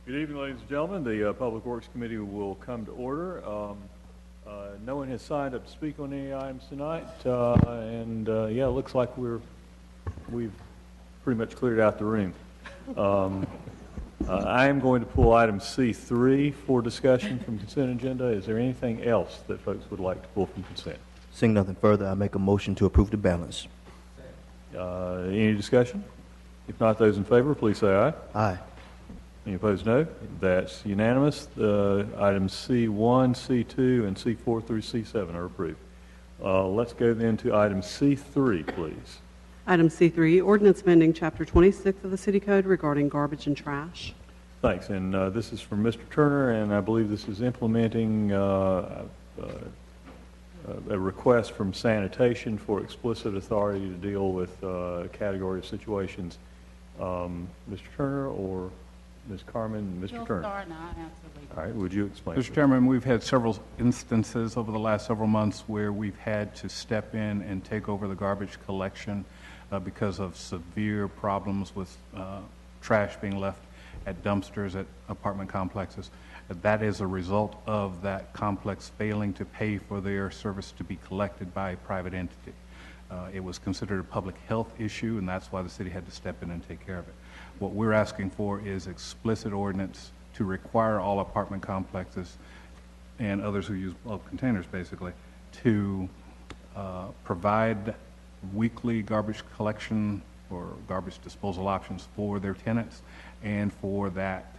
Good evening, ladies and gentlemen. The Public Works Committee will come to order. No one has signed up to speak on any items tonight, yeah, it looks like we've pretty much cleared out the room. I am going to pull item C3 for discussion from consent agenda. Is there anything else that folks would like to pull from consent? Seeing nothing further, I make a motion to approve the balance. Any discussion? If not, those in favor, please say aye. Aye. Any opposed, no. That's unanimous. Items C1, C2, and C4 through C7 are approved. Let's go then to item C3, please. Item C3, ordinance amending Chapter 26 of the City Code regarding garbage and trash. Thanks. And this is from Mr. Turner, and I believe this is implementing a request from sanitation for explicit authority to deal with a category of situations. Mr. Turner or Ms. Carmen? Mr. Turner. Start and I'll answer later. All right, would you explain? Mr. Chairman, we've had several instances over the last several months where we've had to step in and take over the garbage collection because of severe problems with trash being left at dumpsters at apartment complexes. That is a result of that complex failing to pay for their service to be collected by a private entity. It was considered a public health issue, and that's why the city had to step in and take care of it. What we're asking for is explicit ordinance to require all apartment complexes and others who use bulk containers, basically, to provide weekly garbage collection or garbage disposal options for their tenants, and for that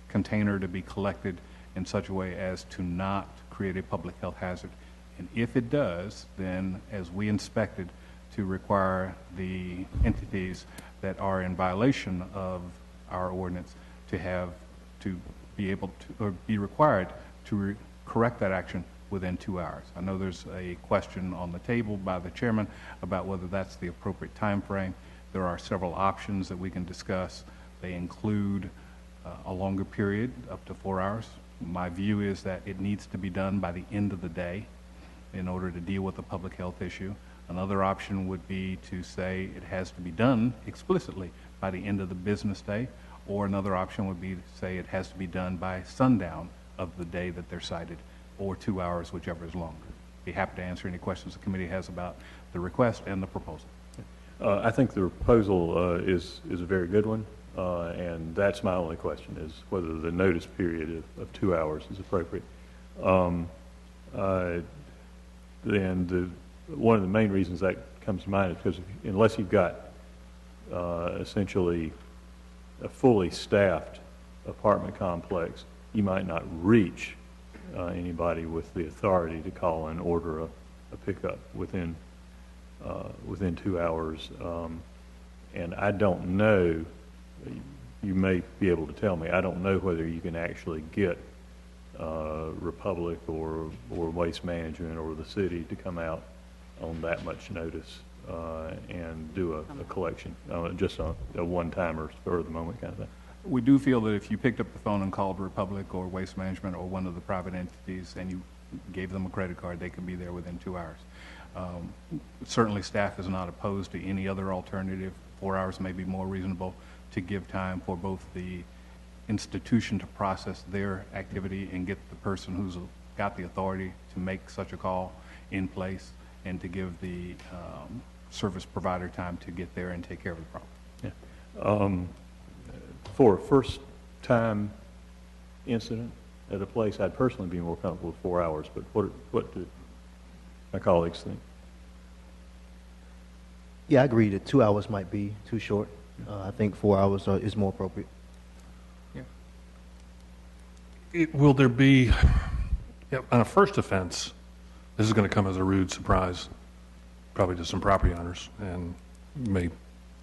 container to be collected in such a way as to not create a public health hazard. And if it does, then as we inspected, to require the entities that are in violation of our ordinance to be able to, or be required to correct that action within 2 hours. I know there's a question on the table by the chairman about whether that's the appropriate time frame. There are several options that we can discuss. They include a longer period, up to 4 hours. My view is that it needs to be done by the end of the day in order to deal with the public health issue. Another option would be to say it has to be done explicitly by the end of the business day, or another option would be to say it has to be done by sundown of the day that they're cited, or 2 hours, whichever is longer. Be happy to answer any questions the committee has about the request and the proposal. I think the proposal is a very good one, and that's my only question, is whether the notice period of 2 hours is appropriate. One of the main reasons that comes to mind is because unless you've got essentially a fully staffed apartment complex, you might not reach anybody with the authority to call and order a pickup within 2 hours. And I don't know, you may be able to tell me, I don't know whether you can actually get Republic or Waste Management or the city to come out on that much notice and do a collection, just a one-time or spur of the moment kind of thing. We do feel that if you picked up the phone and called Republic or Waste Management or one of the private entities and you gave them a credit card, they could be there within 2 hours. Certainly staff is not opposed to any other alternative. 4 hours may be more reasonable to give time for both the institution to process their activity and get the person who's got the authority to make such a call in place, and to give the service provider time to get there and take care of the problem. Yeah. For a first-time incident at a place, I'd personally be more comfortable with 4 hours, but what do my colleagues think? Yeah, I agree that 2 hours might be too short. I think 4 hours is more appropriate. Yeah. Will there be, on a first offense, this is going to come as a rude surprise, probably to some property owners, and may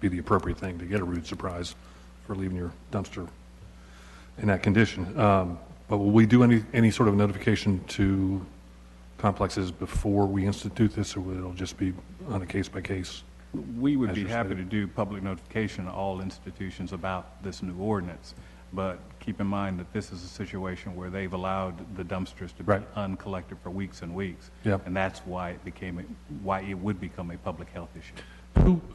be the appropriate thing to get a rude surprise for leaving your dumpster in that condition. But will we do any sort of notification to complexes before we institute this, or will it just be on a case-by-case? We would be happy to do public notification to all institutions about this new ordinance, but keep in mind that this is a situation where they've allowed the dumpsters to be uncollected for weeks and weeks, and that's why it would become a public health issue.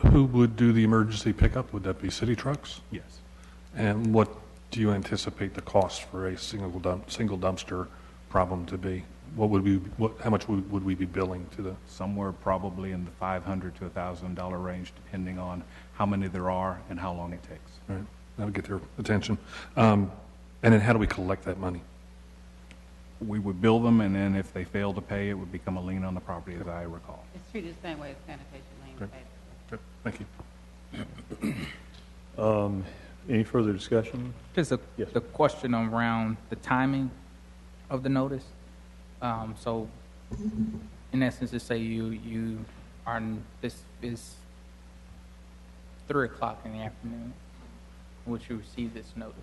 Who would do the emergency pickup? Would that be city trucks? Yes. And what do you anticipate the cost for a single dumpster problem to be? How much would we be billing to the? Somewhere probably in the $500 to $1,000 range, depending on how many there are and how long it takes. All right, that'll get their attention. And then how do we collect that money? We would bill them, and then if they fail to pay, it would become a lien on the property, as I recall. It's treated the same way as sanitation lien. Okay, thank you. Any further discussion? Just Yes. the question around the timing of the notice. So, in essence, to say you are, this is 3 o'clock in the afternoon, in which you receive this notice.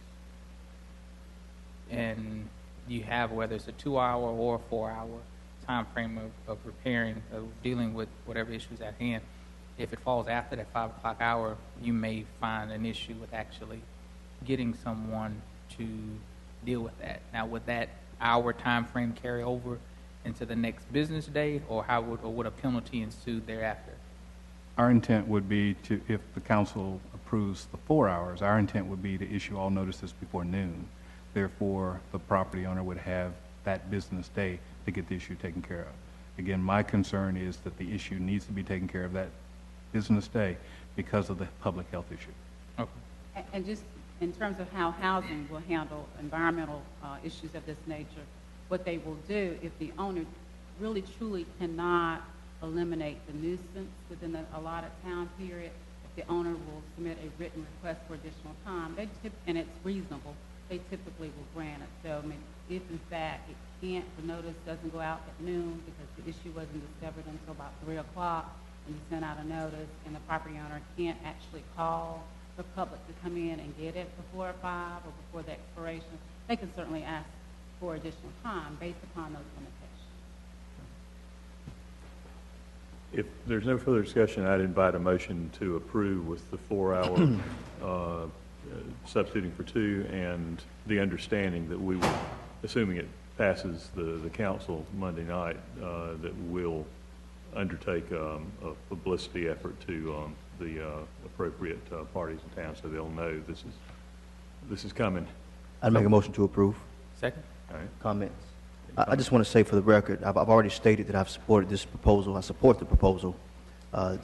And you have, whether it's a 2-hour or a 4-hour time frame of repairing, of dealing with whatever issues at hand. If it falls after that 5 o'clock hour, you may find an issue with actually getting someone to deal with that. Now, would that hour time frame carry over into the next business day, or would a penalty ensue thereafter? Our intent would be to, if the council approves the 4 hours, our intent would be to issue all notices before noon. Therefore, the property owner would have that business day to get the issue taken care of. Again, my concern is that the issue needs to be taken care of that business day because of the public health issue. Okay. And just in terms of how housing will handle environmental issues of this nature, what they will do if the owner really truly cannot eliminate the nuisance within the allotted time period, if the owner will submit a written request for additional time, and it's reasonable, they typically will grant it. So, I mean, if in fact the notice doesn't go out at noon because the issue wasn't discovered until about 3 o'clock, and you send out a notice, and the property owner can't actually call the public to come in and get it before 5 or before the expiration, they can certainly ask for additional time based upon those limitations. If there's no further discussion, I'd invite a motion to approve with the 4-hour substituting for 2, and the understanding that we will, assuming it passes the council Monday night, that we'll undertake a publicity effort to the appropriate parties in town so they'll know this is coming. I'd make a motion to approve. Second? All right. Comments? I just want to say for the record, I've already stated that I've supported this proposal. I support the proposal.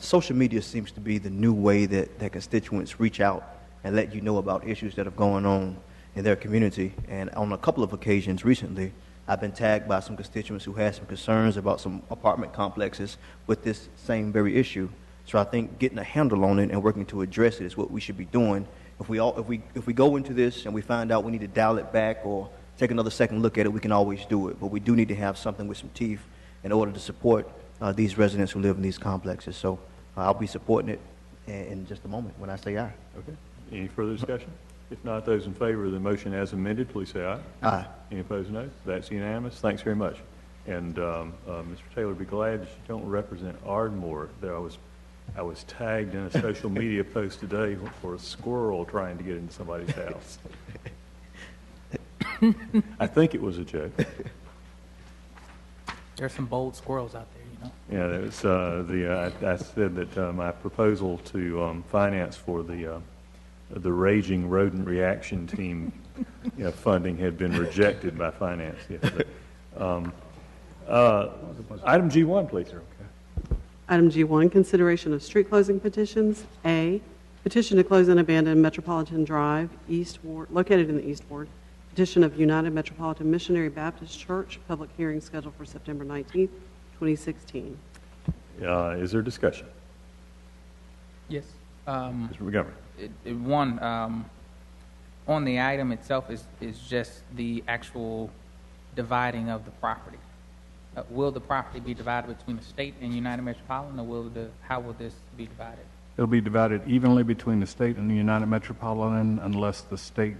Social media seems to be the new way that constituents reach out and let you know about issues that are going on in their community. And on a couple of occasions recently, I've been tagged by some constituents who had some concerns about some apartment complexes with this same very issue. So I think getting a handle on it and working to address it is what we should be doing. If we go into this and we find out we need to dial it back or take another second look at it, we can always do it. But we do need to have something with some teeth in order to support these residents who live in these complexes. So I'll be supporting it in just a moment when I say aye. Okay. Any further discussion? If not, those in favor of the motion as amended, please say aye. Aye. Any opposed, no? That's unanimous. Thanks very much. And Mr. Taylor, be glad that you don't represent Ardmore. There I was tagged in a social media post today for a squirrel trying to get into somebody's house. I think it was a joke. There's some bold squirrels out there, you know? Yeah, it was I said that my proposal to finance for the Raging Rodent Reaction Team funding had been rejected by finance yesterday. Item G1, please. Item G1, consideration of street closing petitions. A, petition to close and abandon Metropolitan Drive, East Ward, located in the East Ward. Petition of United Metropolitan Missionary Baptist Church, public hearing scheduled for September 19th, 2016. Is there discussion? Yes. Mr. Montgomery. One, on the item itself is just the actual dividing of the property. Will the property be divided between the state and United Metropolitan, or how will this be divided? It'll be divided evenly between the state and the United Metropolitan unless the state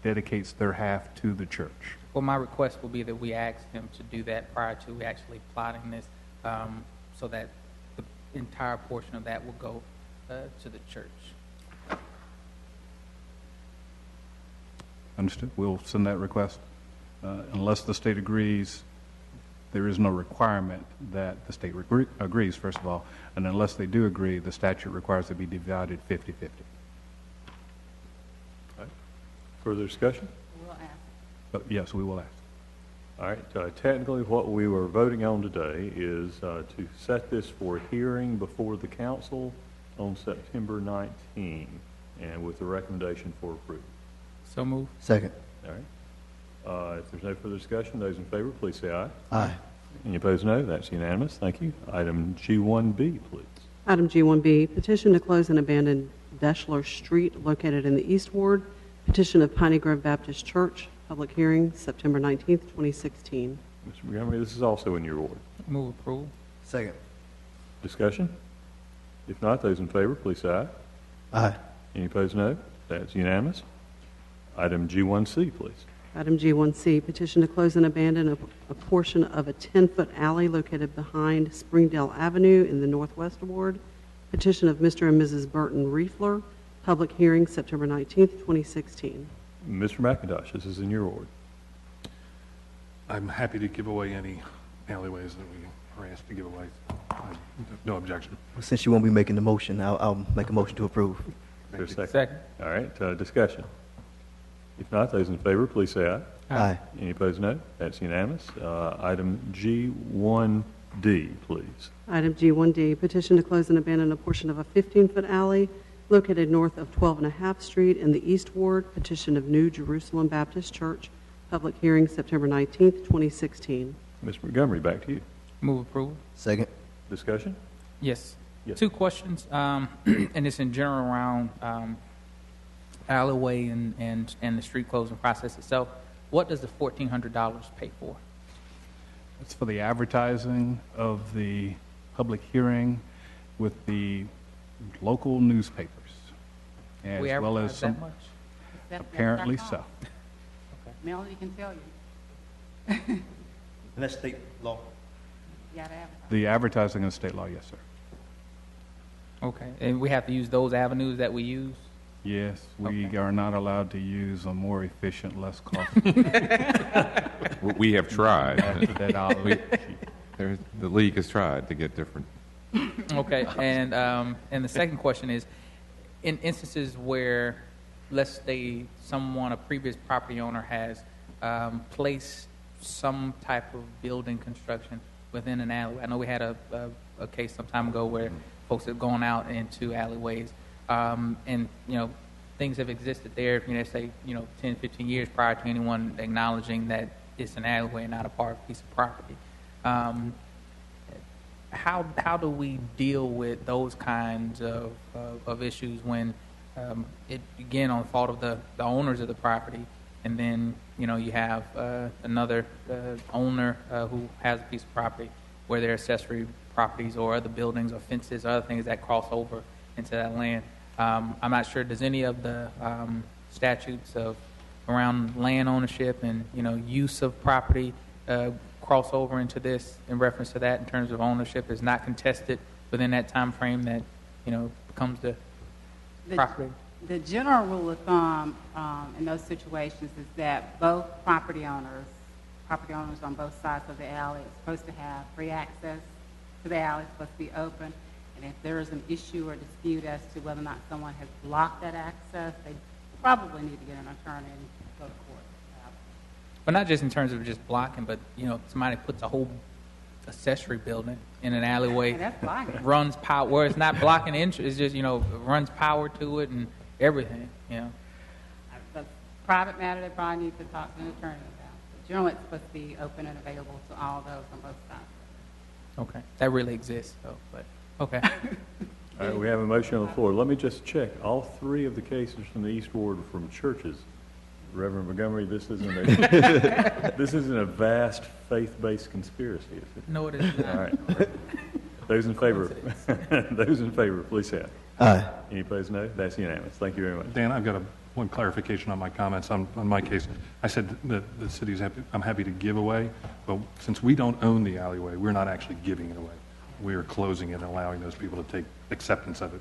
dedicates their half to the church. Well, my request will be that we ask them to do that prior to actually plotting this, so that the entire portion of that will go to the church. Understood. We'll send that request. Unless the state agrees, there is no requirement that the state agrees, first of all. And unless they do agree, the statute requires it be divided 50-50. Further discussion? We'll ask. Yes, we will ask. All right, technically, what we were voting on today is to set this for hearing before the council on September 19, and with the recommendation for approval. So move. Second. All right. If there's no further discussion, those in favor, please say aye. Aye. Any opposed, no. That's unanimous. Thank you. Item G1B, please. Item G1B, petition to close an abandoned Deschler Street located in the East Ward. Petition of Piney Grove Baptist Church. Public hearing, September 19th, 2016. Mr. Montgomery, this is also in your ward. Move approval. Second. Discussion? If not, those in favor, please say aye. Aye. Any opposed, no. That's unanimous. Item G1C, please. Item G1C, petition to close and abandon a portion of a 10-foot alley located behind Springdale Avenue in the Northwest Ward. Petition of Mr. and Mrs. Burton Riefler. Public hearing, September 19th, 2016. Mr. McIntosh, this is in your ward. I'm happy to give away any alleyways that we are asked to give away. No objection. Since you won't be making the motion, I'll make a motion to approve. Is there a second? Second. All right, discussion. If not, those in favor, please say aye. Aye. Any opposed, no. That's unanimous. Item G1D, please. Item G1D, petition to close and abandon a portion of a 15-foot alley located north of 12.5 Street in the East Ward. Petition of New Jerusalem Baptist Church. Public hearing, September 19th, 2016. Mr. Montgomery, back to you. Move approval. Second. Discussion? Yes. Yes. Two questions, and it's in general around alleyway and the street closing process itself. What does the $1,400 pay for? It's for the advertising of the public hearing with the local newspapers, as We well advertise as some, that much? That's our apparently cost. so. Melanie can tell you. And that's state law. You gotta advertise. The advertising is state law, yes, sir. Okay, and we have to use those avenues that we use? Yes, we Okay. are not allowed to use a more efficient, less costly. We have tried. that I'll- The league has tried to get different. Okay, and the second question is, in instances where, let's say, a previous property owner has placed some type of building construction within an alleyway. I know we had a case some time ago where folks have gone out into alleyways, and, things have existed there, say, 10, 15 years prior to anyone acknowledging that it's an alleyway and not a piece of property. How do we deal with those kinds of issues when it again on the fault of the owners of the property, and then you have another owner who has a piece of property where there are accessory properties or other buildings or fences or other things that cross over into that land. I'm not sure, does any of the statutes around land ownership and use of property cross over into this in reference to that in terms of ownership is not contested within that time frame that becomes the property? The general rule of thumb in those situations is that both property owners on both sides of the alley are supposed to have free access to the alley. It's supposed to be open. And if there is an issue or dispute as to whether or not someone has blocked that access, they probably need to get an attorney and go to court. But not just in terms of just blocking, but somebody puts a whole accessory building in an alleyway, And that's blocking. runs power where it's not blocking entry, it's just runs power to it and everything. That's a private matter they probably need to talk to an attorney about. But generally, it's supposed to be open and available to all those on both sides. Okay, that really exists though. But okay, All right, we have a motion on the floor. Let me just check. All three of the cases from the East Ward are from churches. Reverend Montgomery, this isn't a vast faith-based conspiracy, is it? no, it is not. All right. Those in favor, please say aye. Aye. Any opposed, no? That's unanimous. Thank you very much. Dan, I've got one clarification on my comments on my case. I said that the city's happy, I'm happy to give away, but since we don't own the alleyway, we're not actually giving it away. We are closing it and allowing those people to take acceptance of it.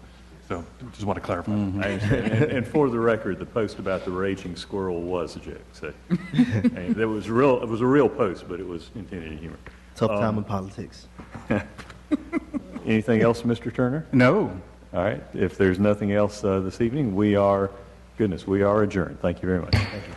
So just want to clarify. I understand. And for the record, the post about the raging squirrel was a joke. So and it was a real post, but it was intended in humor. Tough time in politics. Anything else, Mr. Turner? No. All right. If there's nothing else this evening, we are Goodness, we are adjourned. Thank you very much. Thank you.